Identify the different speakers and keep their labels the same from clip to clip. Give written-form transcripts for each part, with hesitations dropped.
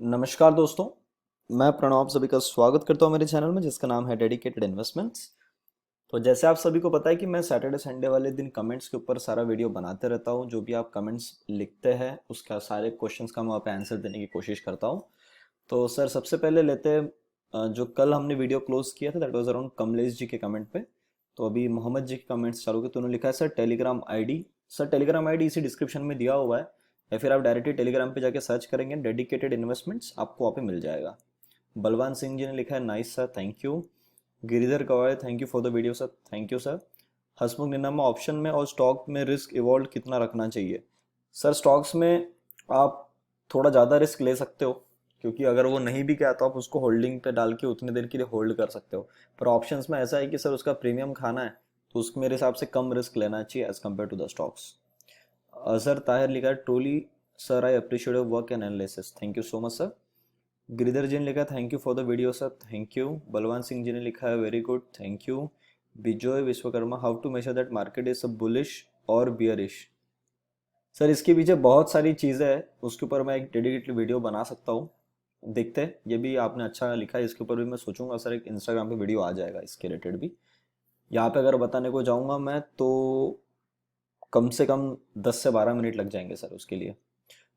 Speaker 1: नमस्कार दोस्तों। मैं प्रणव आप सभी का स्वागत करता हूं मेरे चैनल में जिसका नाम है डेडिकेटेड इन्वेस्टमेंट्स। तो जैसे आप सभी को पता है कि मैं सैटरडे संडे वाले दिन कमेंट्स के ऊपर सारा वीडियो बनाते रहता हूं। जो भी आप कमेंट्स लिखते हैं उसका सारे क्वेश्चंस का मैं वहाँ पे आंसर देने की कोशिश करता हूं। तो सर सबसे पहले लेते हैं जो कल हमने वीडियो क्लोज किया था that was around Kamlesh ji के कमेंट पे। तो अभी मोहम्मद जी के कमेंट्स चालू के तो उन्होंने लिखा है sir Telegram ID. Sir Telegram ID इसी डिस्क्रिप्शन में दिया हुआ है या फिर आप डायरेक्टली टेलीग्राम पे जाके सर्च करेंगे डेडिकेटेड इन्वेस्टमेंट्स आपको वहाँ पे मिल जाएगा। बलवान सिंह जी ने लिखा है nice sir thank you. Giridhar Kawaye thank you for the video sir thank you sir. Hasmukh Ninnama option में और स्टॉक में रिस्क इवॉल्व कितना रखना चाहिए? सर स्टॉक्स में आप थोड़ा ज़्यादा रिस्क ले सकते हो क्योंकि अगर वो नहीं भी गया तो आप उसको होल्डिंग पे डाल के उतनी देर के लिए होल्ड कर सकते हो। पर ऑप्शंस में ऐसा है कि सर उसका प्रीमियम खाना है तो उसको मेरे हिसाब से कम रिस्क लेना चाहिए as compare to the stocks. Azhar Tahir लिखा है truly sir I appreciate your work and analysis thank you so much sir. Giridhar ji ने लिखा thank you for the video sir thank you. Balwan Singh ji ने लिखा है very good thank you. Bijoy Vishwakarma how to measure that market is bullish or bearish? Sir इसके पीछे बहुत सारी चीज़ें हैं उसके ऊपर मैं एक डेडिकेटेड वीडियो बना सकता हूँ। देखते हैं। ये भी आपने अच्छा लिखा है इसके ऊपर भी मैं सोचूंगा सर एक इंस्टाग्राम पे वीडियो आ जाएगा इसके रिलेटेड भी। यहाँ पे अगर बताने को जाऊँगा मैं तो कम से कम 10 से 12 मिनट लग जाएंगे सर उसके लिए।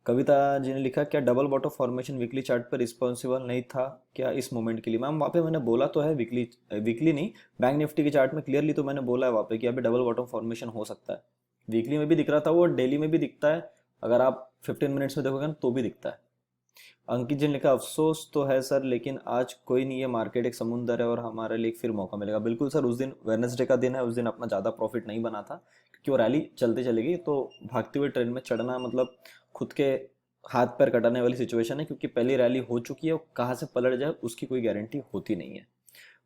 Speaker 1: कविता जी ने लिखा क्या double bottom formation weekly chart पर रिस्पॉन्सिबल नहीं था क्या इस मोमेंट के लिए? मैम वहाँ पे मैंने बोला तो है वीकली वीकली नहीं, बैंक निफ्टी के चार्ट में क्लियरली तो मैंने बोला है वहाँ पे कि अभी डबल बॉटम फॉर्मेशन हो सकता है। वीकली में भी दिख रहा था वो, डेली में भी दिखता है। अगर आप 15 मिनट्स में देखोगे ना तो भी दिखता है। अंकित जी ने लिखा अफसोस तो है सर लेकिन आज कोई नहीं है, मार्केट एक समुंदर है और हमारे लिए फिर मौका मिलेगा। बिल्कुल सर, उस दिन वेडनेसडे का दिन है, उस दिन अपना ज़्यादा प्रॉफिट नहीं बना था क्योंकि वो रैली चलते चलेगी तो भागते हुए ट्रेन में चढ़ना मतलब खुद के हाथ पैर कटाने वाली सिचुएशन है क्योंकि पहली रैली हो चुकी है, वो कहाँ से पलट जाए उसकी कोई गारंटी होती नहीं है।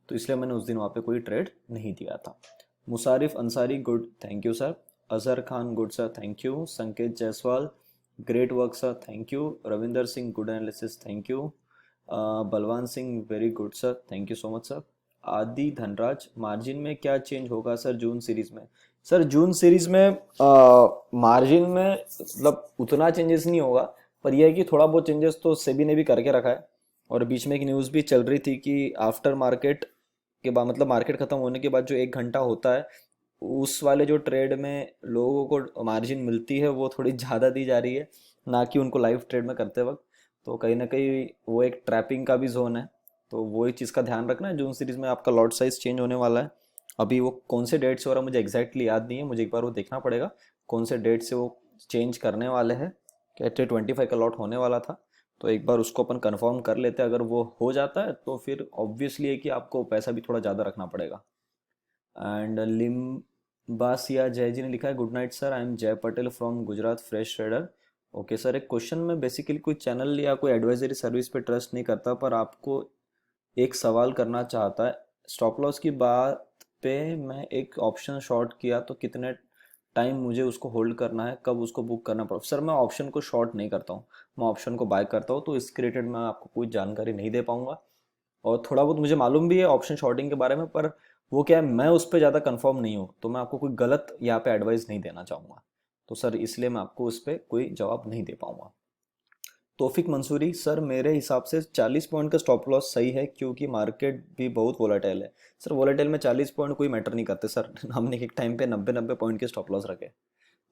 Speaker 1: तो इसलिए मैंने उस दिन वहाँ पे कोई ट्रेड नहीं दिया था। Musarif Ansari good thank you sir. Azhar Khan good sir thank you. Sanket Jaiswal great work sir thank you. Ravinder Singh good analysis thank you. Balwan Singh very good sir thank you so much sir. Adi Dhanraj margin में क्या चेंज होगा सर जून सीरीज में? Sir June series में margin में मतलब उतना changes नहीं होगा, पर यह है कि थोड़ा बहुत चेंजेस तो सेबी ने भी करके रखा है। और बीच में एक न्यूज़ भी चल रही थी कि आफ्टर मार्केट के बाद मतलब मार्केट खत्म होने के बाद जो 1 घंटा होता है उस वाले जो ट्रेड में लोगों को मार्जिन मिलती है वो थोड़ी ज़्यादा दी जा रही है, ना कि उनको लाइव ट्रेड में करते वक्त। तो कहीं ना कहीं वो एक ट्रैपिंग का भी जोन है। तो वो एक चीज़ का ध्यान रखना है, जून सीरीज में आपका लॉट साइज चेंज होने वाला है। अभी वो कौन से डेट से हो रहा है मुझे एग्जैक्टली याद नहीं है, मुझे एक बार वो देखना पड़ेगा कौन से डेट से वो चेंज करने वाले हैं। कहते 25 का लॉट होने वाला था, तो एक बार उसको अपन कंफर्म कर लेते हैं। अगर वो हो जाता है तो फिर ऑब्वियसली है कि आपको पैसा भी थोड़ा ज़्यादा रखना पड़ेगा। एंड लिम्बासिया जय जी ने लिखा है good night sir I am Jay Patel from Gujarat fresh trader. Okay sir, एक क्वेश्चन में बेसिकली कोई चैनल या कोई एडवाइजरी सर्विस पे ट्रस्ट नहीं करता पर आपको एक सवाल करना चाहता है। स्टॉप लॉस की बात पे मैं एक ऑप्शन शॉर्ट किया तो कितने टाइम मुझे उसको होल्ड करना है, कब उसको बुक करना पड़ा? सर मैं ऑप्शन को शॉर्ट नहीं करता हूँ, मैं ऑप्शन को बाय करता हूँ, तो इसके रिलेटेड मैं आपको कोई जानकारी नहीं दे पाऊंगा। और थोड़ा बहुत मुझे मालूम भी है ऑप्शन शॉर्टिंग के बारे में, पर वो क्या है मैं उस पर ज़्यादा कंफर्म नहीं हूँ तो मैं आपको कोई गलत यहाँ पे एडवाइस नहीं देना चाहूँगा। तो सर इसलिए मैं आपको उस पर कोई जवाब नहीं दे पाऊंगा। तौफिक मंसूरी सर मेरे हिसाब से 40 पॉइंट का स्टॉप लॉस सही है क्योंकि मार्केट भी बहुत वोलेटाइल है। सर वोलेटाइल में 40 पॉइंट कोई मैटर नहीं करते सर हमने एक टाइम पे 90 पॉइंट के स्टॉप लॉस रखे,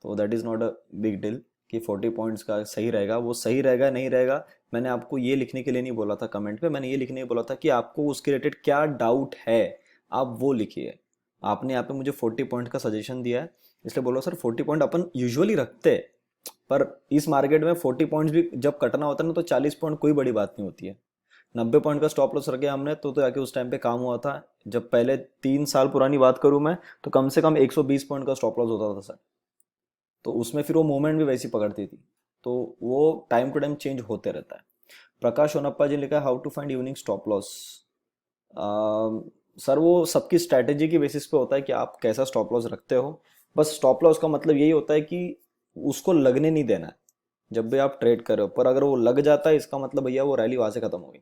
Speaker 1: तो that is not a big deal कि 40 पॉइंट्स का सही रहेगा। वो सही रहेगा नहीं रहेगा मैंने आपको ये लिखने के लिए नहीं बोला था कमेंट पे, मैंने ये लिखने के लिए बोला था कि आपको उसके रिलेटेड क्या डाउट है आप वो लिखिए। आपने यहाँ पे मुझे 40 पॉइंट का सजेशन दिया है इसलिए बोलो सर 40 पॉइंट अपन यूजुअली रखते हैं, पर इस मार्केट में 40 पॉइंट्स भी जब कटना होता है ना तो 40 पॉइंट कोई बड़ी बात नहीं होती है। 90 पॉइंट का स्टॉप लॉस रखे हमने तो जाके उस टाइम पे काम हुआ था। जब पहले 3 साल पुरानी बात करूं मैं तो कम से कम 120 पॉइंट का स्टॉप लॉस होता था सर। तो उसमें फिर वो मूवमेंट भी वैसी पकड़ती थी। तो वो टाइम टू टाइम चेंज होते रहता है। प्रकाश ओनप्पा जी ने लिखा how to find evening stop loss. Sir वो सबकी स्ट्रैटेजी की बेसिस पे होता है कि आप कैसा स्टॉप लॉस रखते हो। बस स्टॉप लॉस का मतलब यही होता है कि उसको लगने नहीं देना है जब भी आप ट्रेड कर रहे हो, पर अगर वो लग जाता है इसका मतलब भैया वो रैली वहां से खत्म हो गई,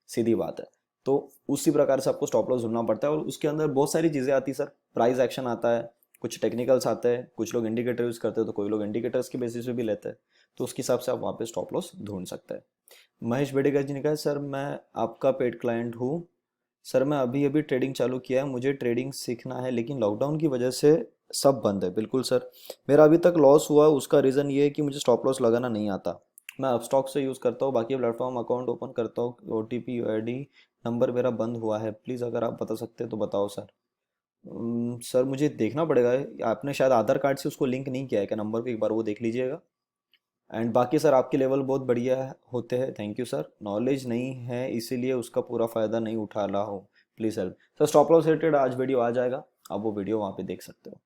Speaker 1: सीधी बात है। तो उसी प्रकार से आपको स्टॉप लॉस ढूंढना पड़ता है और उसके अंदर बहुत सारी चीज़ें आती है सर। प्राइस एक्शन आता है, कुछ टेक्निकल्स आते हैं, कुछ लोग इंडिकेटर यूज़ करते हैं, तो कोई लोग इंडिकेटर्स के बेसिस पे भी लेते हैं, तो उसके हिसाब से आप वहाँ पे स्टॉप लॉस ढूंढ सकते हैं। महेश बेडेकर जी ने कहा सर मैं आपका पेड क्लाइंट हूँ। सर मैं अभी अभी ट्रेडिंग चालू किया है, मुझे ट्रेडिंग सीखना है लेकिन लॉकडाउन की वजह से सब बंद है। बिल्कुल सर, मेरा अभी तक लॉस हुआ, उसका रीज़न ये है कि मुझे स्टॉप लॉस लगाना नहीं आता। मैं अपस्टॉक से यूज़ करता हूँ, बाकी प्लेटफॉर्म अकाउंट ओपन करता हूँ, OTP ID नंबर मेरा बंद हुआ है, प्लीज़ अगर आप बता सकते हैं तो बताओ सर। सर मुझे देखना पड़ेगा, आपने शायद आधार कार्ड से उसको लिंक नहीं किया है क्या नंबर को, एक बार वो देख लीजिएगा। एंड बाकी सर आपके लेवल बहुत बढ़िया होते हैं, थैंक यू सर। नॉलेज नहीं है इसीलिए उसका पूरा फ़ायदा नहीं उठा रहा हूँ, please help. Sir stop loss related आज वीडियो आ जाएगा, आप वो वीडियो वहाँ पे देख सकते हो।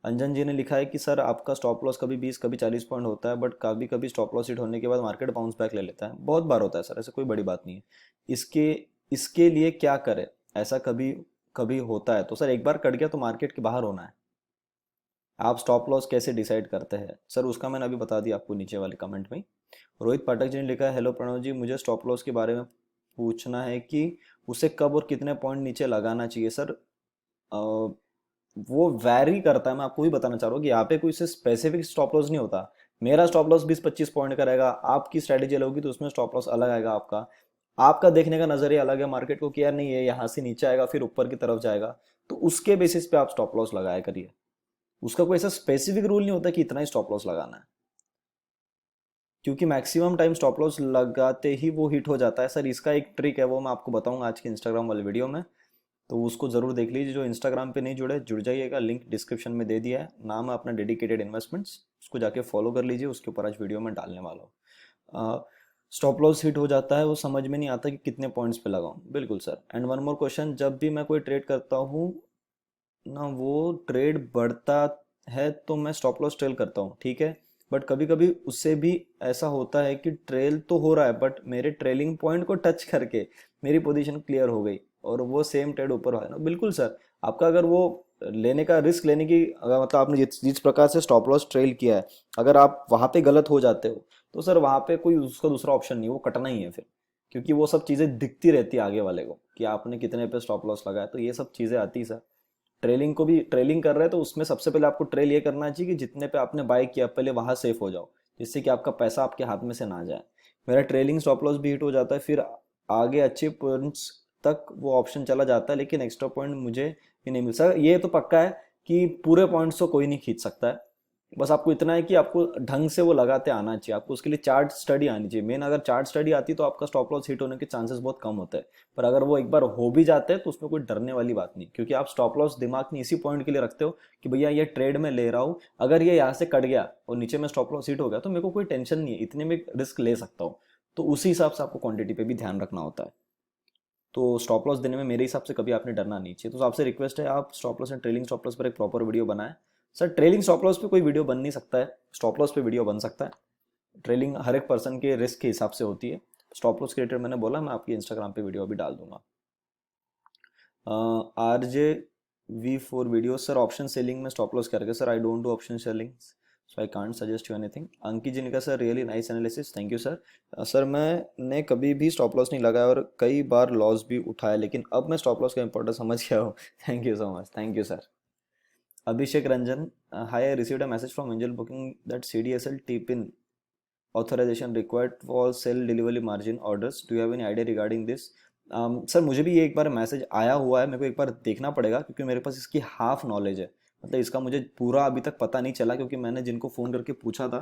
Speaker 1: अंजन जी ने लिखा है कि सर आपका स्टॉप लॉस कभी 20 कभी 40 पॉइंट होता है, बट कभी कभी स्टॉप लॉस हिट होने के बाद मार्केट बाउंस बैक ले लेता है। बहुत बार होता है सर, ऐसे कोई बड़ी बात नहीं है। इसके इसके लिए क्या करें, ऐसा कभी कभी होता है तो सर एक बार कट गया तो मार्केट के बाहर होना है। आप स्टॉप लॉस कैसे डिसाइड करते हैं सर, उसका मैंने अभी बता दिया आपको नीचे वाले कमेंट में। रोहित पाठक जी ने लिखा है हेलो प्रणव जी, मुझे स्टॉप लॉस के बारे में पूछना है कि उसे कब और कितने पॉइंट नीचे लगाना चाहिए सर। वो वैरी करता है, मैं आपको ही बताना चाह रहा हूँ कि यहाँ पे कोई से स्पेसिफिक स्टॉप लॉस नहीं होता। मेरा स्टॉप लॉस 20-25 पॉइंट का रहेगा, आपकी स्ट्रेटेजी अलग होगी तो उसमें स्टॉप लॉस अलग आएगा। आपका आपका देखने का नजरिया अलग है मार्केट को कि यार नहीं है यहाँ से नीचे आएगा फिर ऊपर की तरफ जाएगा, तो उसके बेसिस पे आप स्टॉप लॉस लगाया करिए। उसका कोई ऐसा स्पेसिफिक रूल नहीं होता कि इतना ही स्टॉप लॉस लगाना है, क्योंकि मैक्सिमम टाइम स्टॉप लॉस लगाते ही वो हिट हो जाता है सर। इसका एक ट्रिक है, वो मैं आपको बताऊंगा आज के इंस्टाग्राम वाले वीडियो में, तो उसको ज़रूर देख लीजिए। जो इंस्टाग्राम पे नहीं जुड़े जुड़ जाइएगा, लिंक डिस्क्रिप्शन में दे दिया है, नाम है अपना डेडिकेटेड इन्वेस्टमेंट्स, उसको जाके फॉलो कर लीजिए, उसके ऊपर आज वीडियो में डालने वाला हूँ। स्टॉप लॉस हिट हो जाता है, वो समझ में नहीं आता कि कितने पॉइंट्स पे लगाऊं। बिल्कुल sir. And one more question, जब भी मैं कोई ट्रेड करता हूँ ना वो ट्रेड बढ़ता है तो मैं स्टॉप लॉस ट्रेल करता हूँ, ठीक है, बट कभी कभी उससे भी ऐसा होता है कि ट्रेल तो हो रहा है बट मेरे ट्रेलिंग पॉइंट को टच करके मेरी पोजीशन क्लियर हो गई और वो सेम ट्रेड ऊपर है ना। बिल्कुल सर, आपका अगर वो लेने का रिस्क लेने की अगर मतलब आपने जिस प्रकार से स्टॉप लॉस ट्रेल किया है, अगर आप वहां पे गलत हो जाते हो तो सर वहां पे कोई उसका दूसरा ऑप्शन नहीं, वो कटना ही है फिर, क्योंकि वो सब चीजें दिखती रहती है आगे वाले को कि आपने कितने पे स्टॉप लॉस लगाया, तो ये सब चीजें आती है सर। ट्रेलिंग को भी ट्रेलिंग कर रहे हैं तो उसमें सबसे पहले आपको ट्रेल ये करना चाहिए कि जितने पे आपने बाय किया पहले वहां सेफ हो जाओ, जिससे कि आपका पैसा आपके हाथ में से ना जाए। मेरा ट्रेलिंग स्टॉप लॉस भी हिट हो जाता है, फिर आगे अच्छे पॉइंट्स तक वो ऑप्शन चला जाता है, लेकिन एक्स्ट्रा पॉइंट मुझे भी नहीं मिल सकता। ये तो पक्का है कि पूरे पॉइंट्स को कोई नहीं खींच सकता है, बस आपको इतना है कि आपको ढंग से वो लगाते आना चाहिए, आपको उसके लिए चार्ट स्टडी आनी चाहिए मेन। अगर चार्ट स्टडी आती तो आपका स्टॉप लॉस हिट होने के चांसेस बहुत कम होते हैं, पर अगर वो एक बार हो भी जाते हैं तो उसमें कोई डरने वाली बात नहीं, क्योंकि आप स्टॉप लॉस दिमाग में इसी पॉइंट के लिए रखते हो कि भैया ये ट्रेड में ले रहा हूँ, अगर ये यहाँ से कट गया और नीचे में स्टॉप लॉस हिट हो गया तो मेरे को कोई टेंशन नहीं है, इतने में रिस्क ले सकता हूँ। तो उसी हिसाब से आपको क्वांटिटी पे भी ध्यान रखना होता है। तो स्टॉप लॉस देने में मेरे हिसाब से कभी आपने डरना नहीं चाहिए। तो आपसे रिक्वेस्ट है आप stop loss and trailing stop loss पर एक प्रॉपर वीडियो बनाएं। सर ट्रेलिंग स्टॉप लॉस पे कोई वीडियो बन नहीं सकता है, स्टॉप लॉस पे वीडियो बन सकता है। ट्रेलिंग हर एक पर्सन के रिस्क के हिसाब से होती है। स्टॉप लॉस क्रिएटर मैंने बोला, मैं आपकी इंस्टाग्राम पे वीडियो अभी डाल दूंगा। RJ V4 video, sir option selling में स्टॉप लॉस करके sir I don't do option selling so I can't suggest you anything. Ankit ji ने कहा sir really nice analysis, thank you sir. Sir मैंने कभी भी स्टॉप लॉस नहीं लगाया और कई बार लॉस भी उठाया, लेकिन अब मैं स्टॉप लॉस का इंपॉर्टेंस समझ गया हूँ। Thank you so much, thank you sir. Abhishek Ranjan, high, I received a message from angel booking that CDSL tip in authorization required for sell delivery margin orders, do you have any idea regarding this? Sir मुझे भी ये एक बार message आया हुआ है, मेरे को एक बार देखना पड़ेगा क्योंकि मेरे पास इसकी हाफ नॉलेज है, मतलब इसका मुझे पूरा अभी तक पता नहीं चला क्योंकि मैंने जिनको फ़ोन करके पूछा था,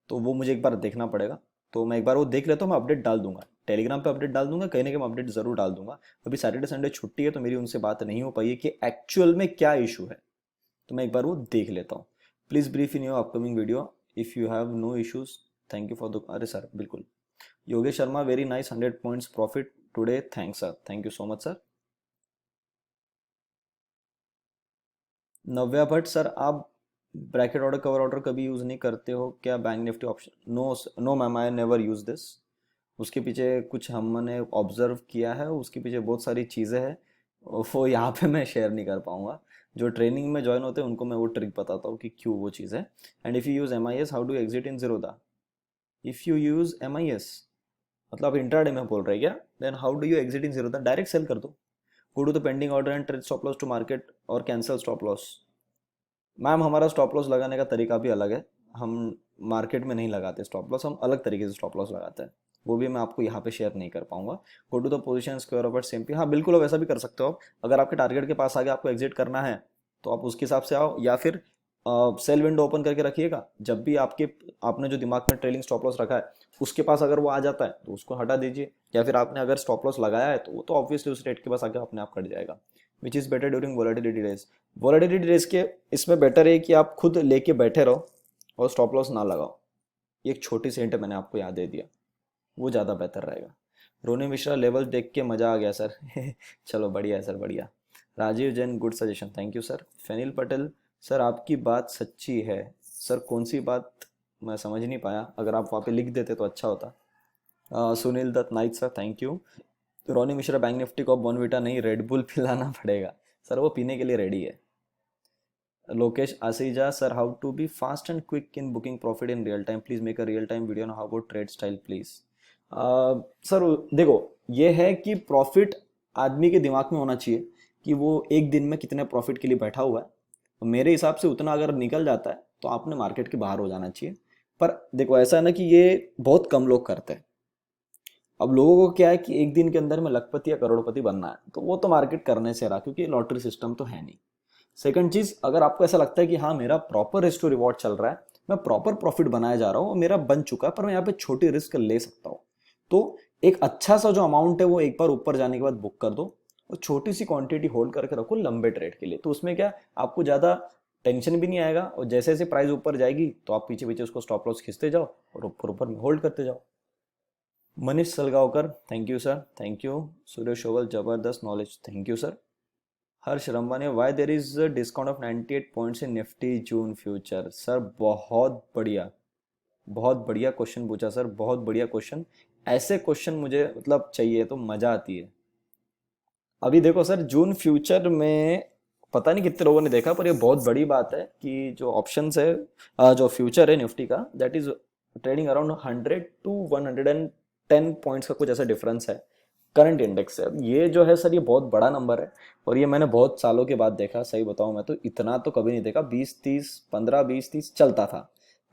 Speaker 1: तो वो मुझे एक बार देखना पड़ेगा। तो मैं एक बार वो देख लेता हूँ, मैं अपडेट डाल दूंगा, टेलीग्राम पे अपडेट डाल दूंगा, कहीं ना कहीं अपडेट जरूर डाल दूंगा। अभी सैटरडे संडे छुट्टी है तो मेरी उनसे बात नहीं हो पाई है कि एक्चुअल में क्या इशू है, तो मैं एक बार वो देख लेता हूँ। Please brief in your upcoming video if you have no issues, thank you for the, अरे सर बिल्कुल। Yogesh Sharma, very nice, 100 points profit today, thanks sir, thank you so much sir. Navya Bhatt, sir आप ब्रैकेट ऑर्डर कवर ऑर्डर कभी use नहीं करते हो क्या, Bank Nifty option? No no ma'am, I never use this. उसके पीछे कुछ हमने ऑब्जर्व किया है, उसके पीछे बहुत सारी चीज़ें हैं, वो यहाँ पे मैं शेयर नहीं कर पाऊंगा। जो ट्रेनिंग में ज्वाइन होते हैं उनको मैं वो ट्रिक बताता हूँ कि क्यों वो चीज़ है। And if you use MIS, how do exit in Zerodha? If you use MIS, मतलब आप इंट्राडे में बोल रहे हैं क्या? Then how do you exit in Zerodha? Direct sell कर दो, go to the pending order and trade stop loss to market और कैंसल स्टॉप लॉस। मैम हमारा स्टॉप लॉस लगाने का तरीका भी अलग है। हम मार्केट में नहीं लगाते स्टॉप लॉस, हम अलग तरीके से स्टॉप लॉस लगाते हैं। वो भी मैं आपको यहाँ पे शेयर नहीं कर पाऊंगा। Go to the position square over simply, हाँ बिल्कुल आप ऐसा भी कर सकते हो आप। अगर आपके टारगेट के पास आगे आपको एग्जिट करना है तो आप उसके हिसाब से आओ, या फिर सेल विंडो ओपन करके रखिएगा। जब भी आपने जो दिमाग में ट्रेलिंग स्टॉप लॉस रखा है उसके पास अगर वो आ जाता है तो उसको हटा दीजिए, या फिर आपने अगर स्टॉप लॉस लगाया है तो वो तो ऑब्वियसली उस रेट के पास आगे अपने आप कट जाएगा। Which is better during volatility days. Volatility days के इसमें बेटर है कि आप खुद लेके बैठे रहो और स्टॉप लॉस ना लगाओ। ये एक छोटी सी हिंट मैंने आपको याद दे दिया, वो ज़्यादा बेहतर रहेगा। रोनी मिश्रा लेवल देख के मज़ा आ गया सर। चलो बढ़िया है सर, बढ़िया। Rajeev Jain good suggestion, thank you sir. Fanil Patel, sir आपकी बात सच्ची है। सर कौन सी बात, मैं समझ नहीं पाया, अगर आप वहाँ पे लिख देते तो अच्छा होता। Sunil Dutt night sir, thank you. Ronny Mishra Bank Nifty को अब बॉर्नविटा नहीं रेड बुल पिलाना पड़ेगा। सर वो पीने के लिए रेडी है। Lokesh Aseeja, sir how to be fast and quick in booking profit in real time, please make a real time video on how about trade style please. Sir देखो, ये है कि प्रॉफिट आदमी के दिमाग में होना चाहिए कि वो एक दिन में कितने प्रॉफिट के लिए बैठा हुआ है। तो मेरे हिसाब से उतना अगर निकल जाता है तो आपने मार्केट के बाहर हो जाना चाहिए। पर देखो ऐसा है ना कि ये बहुत कम लोग करते हैं। अब लोगों को क्या है कि एक दिन के अंदर में लखपति या करोड़पति बनना है, तो वो तो मार्केट करने से रहा, क्योंकि लॉटरी सिस्टम तो है नहीं। सेकंड चीज, अगर आपको ऐसा लगता है कि हाँ मेरा प्रॉपर रिस्क टू रिवॉर्ड चल रहा है, मैं प्रॉपर प्रॉफिट बनाया जा रहा हूँ और मेरा बन चुका है, पर मैं यहाँ पे छोटी रिस्क ले सकता हूँ, तो एक अच्छा सा जो अमाउंट है वो एक बार ऊपर जाने के बाद बुक कर दो और छोटी सी क्वांटिटी होल्ड करके रखो लंबे ट्रेड के लिए। तो उसमें क्या, आपको ज्यादा टेंशन भी नहीं आएगा, और जैसे जैसे प्राइस ऊपर जाएगी तो आप पीछे पीछे उसको स्टॉप लॉस खींचते जाओ और ऊपर ऊपर में होल्ड करते जाओ। Manish Salgaonkar, thank you sir, thank you. Suresh Oval, जबरदस्त knowledge, thank you sir. Harsh Rambane, why there is discount of 98 points in Nifty June future. Sir बहुत बढ़िया, बहुत बढ़िया क्वेश्चन पूछा सर, बहुत बढ़िया क्वेश्चन। ऐसे क्वेश्चन मुझे मतलब चाहिए तो मजा आती है। अभी देखो सर, जून फ्यूचर में पता नहीं कितने लोगों ने देखा, पर ये बहुत बड़ी बात है कि जो ऑप्शंस है, जो फ्यूचर है निफ्टी का, that is trading around 100 to 110 points का कुछ ऐसा डिफरेंस है करंट इंडेक्स से। अब ये जो है सर, ये बहुत बड़ा नंबर है, और ये मैंने बहुत सालों के बाद देखा। सही बताऊं मैं तो इतना तो कभी नहीं देखा, 20-30, 15-20-30 चलता था,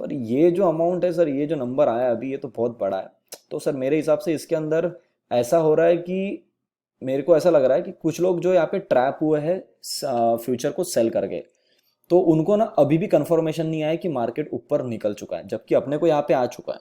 Speaker 1: पर ये जो अमाउंट है सर, ये जो नंबर आया अभी, ये तो बहुत बड़ा है। तो सर मेरे हिसाब से इसके अंदर ऐसा हो रहा है कि मेरे को ऐसा लग रहा है कि कुछ लोग जो यहाँ पे ट्रैप हुए हैं फ्यूचर को सेल करके, तो उनको ना अभी भी कंफर्मेशन नहीं आया कि मार्केट ऊपर निकल चुका है, जबकि अपने को यहाँ पे आ चुका है।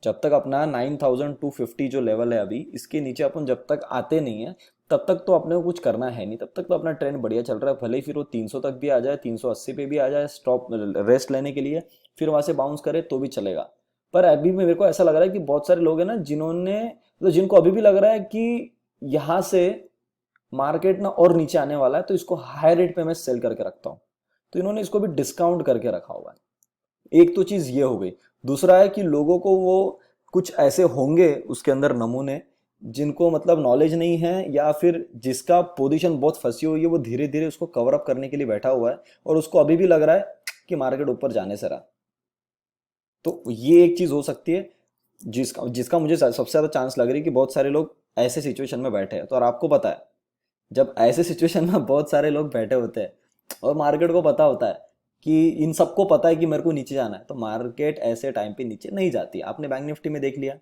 Speaker 1: जब तक अपना 9250 जो लेवल है अभी, इसके नीचे अपन जब तक आते नहीं है तब तक तो अपने को कुछ करना है नहीं, तब तक तो अपना ट्रेंड बढ़िया चल रहा है। भले ही फिर वो 300 तक भी आ जाए, 380 पे भी आ जाए स्टॉप रेस्ट लेने के लिए, फिर वहां से बाउंस करे तो भी चलेगा। पर अभी भी मेरे को ऐसा लग रहा है कि बहुत सारे लोग हैं ना, जिन्होंने तो जिनको अभी भी लग रहा है कि यहाँ से मार्केट ना और नीचे आने वाला है, तो इसको हाई रेट पे मैं सेल करके रखता हूँ। तो इन्होंने इसको भी डिस्काउंट करके रखा हुआ है। एक तो चीज ये हो गई। दूसरा है कि लोगों को वो कुछ ऐसे होंगे उसके अंदर नमूने, जिनको मतलब नॉलेज नहीं है, या फिर जिसका पोजीशन बहुत फंसी हुई है, वो धीरे धीरे उसको कवर अप करने के लिए बैठा हुआ है, और उसको अभी भी लग रहा है कि मार्केट ऊपर जाने से रहा। तो ये एक चीज हो सकती है जिसका जिसका मुझे सबसे ज्यादा चांस लग रही है कि बहुत सारे लोग ऐसे सिचुएशन में बैठे हैं। तो और आपको पता है, जब ऐसे सिचुएशन में बहुत सारे लोग बैठे होते हैं और मार्केट को पता होता है कि इन सबको पता है कि मेरे को नीचे जाना है, तो मार्केट ऐसे टाइम पे नीचे नहीं जाती। आपने बैंक निफ्टी में देख लिया,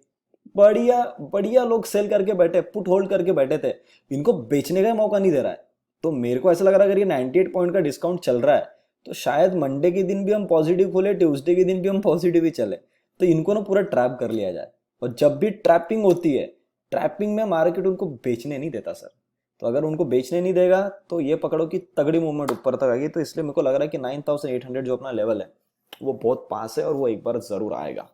Speaker 1: बढ़िया बढ़िया लोग सेल करके बैठे, पुट होल्ड करके बैठे थे, इनको बेचने का मौका नहीं दे रहा है। तो मेरे को ऐसा लग रहा है अगर ये 98 पॉइंट का डिस्काउंट चल रहा है, तो शायद मंडे के दिन भी हम पॉजिटिव खोले, ट्यूसडे के दिन भी हम पॉजिटिव ही चले, तो इनको ना पूरा ट्रैप कर लिया जाए। और जब भी ट्रैपिंग होती है, ट्रैपिंग में मार्केट उनको बेचने नहीं देता सर। तो अगर उनको बेचने नहीं देगा तो ये पकड़ो कि तगड़ी मूवमेंट ऊपर तक आएगी। तो इसलिए मेरे को लग रहा है कि 9800 जो अपना लेवल है वो बहुत पास है, और वो एक बार जरूर आएगा।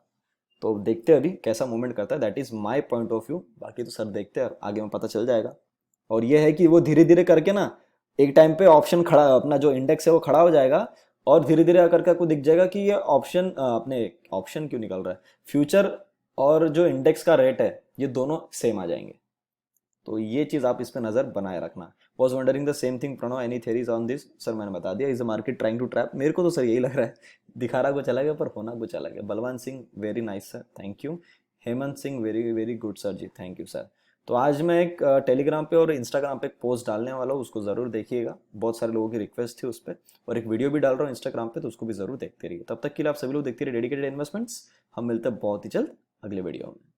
Speaker 1: तो देखते हैं अभी कैसा मूवमेंट करता है, that is my point of view. बाकी तो सर देखते हैं, आगे में पता चल जाएगा। और ये है कि वो धीरे धीरे करके ना एक टाइम पे ऑप्शन खड़ा, अपना जो इंडेक्स है वो खड़ा हो जाएगा, और धीरे धीरे करके आपको दिख जाएगा कि ये ऑप्शन अपने ऑप्शन क्यों निकल रहा है, फ्यूचर और जो इंडेक्स का रेट है ये दोनों सेम आ जाएंगे। तो ये चीज आप इस पे नजर बनाए रखना। Was wondering the same thing Pranav, any theories on this. Sir मैंने बता दिया, is the market trying to trap. मेरे को तो सर यही लग रहा है, दिखा रहा कुछ अलग है पर होना कुछ अलग है। Balwan Singh, very nice sir, thank you. Hemant Singh, very very good sir जी, थैंक यू सर। तो आज मैं एक टेलीग्राम पे और इंस्टाग्राम पे एक पोस्ट डालने वाला हूँ, उसको ज़रूर देखिएगा। बहुत सारे लोगों की रिक्वेस्ट थी उस पर, और एक वीडियो भी डाल रहा हूँ इंस्टाग्राम पे, तो उसको भी ज़रूर देखते रहिए। तब तक के लिए आप सभी लोग देखते रहिए डेडिकेटेड इन्वेस्टमेंट्स। हम मिलते हैं बहुत ही जल्द अगले वीडियो में।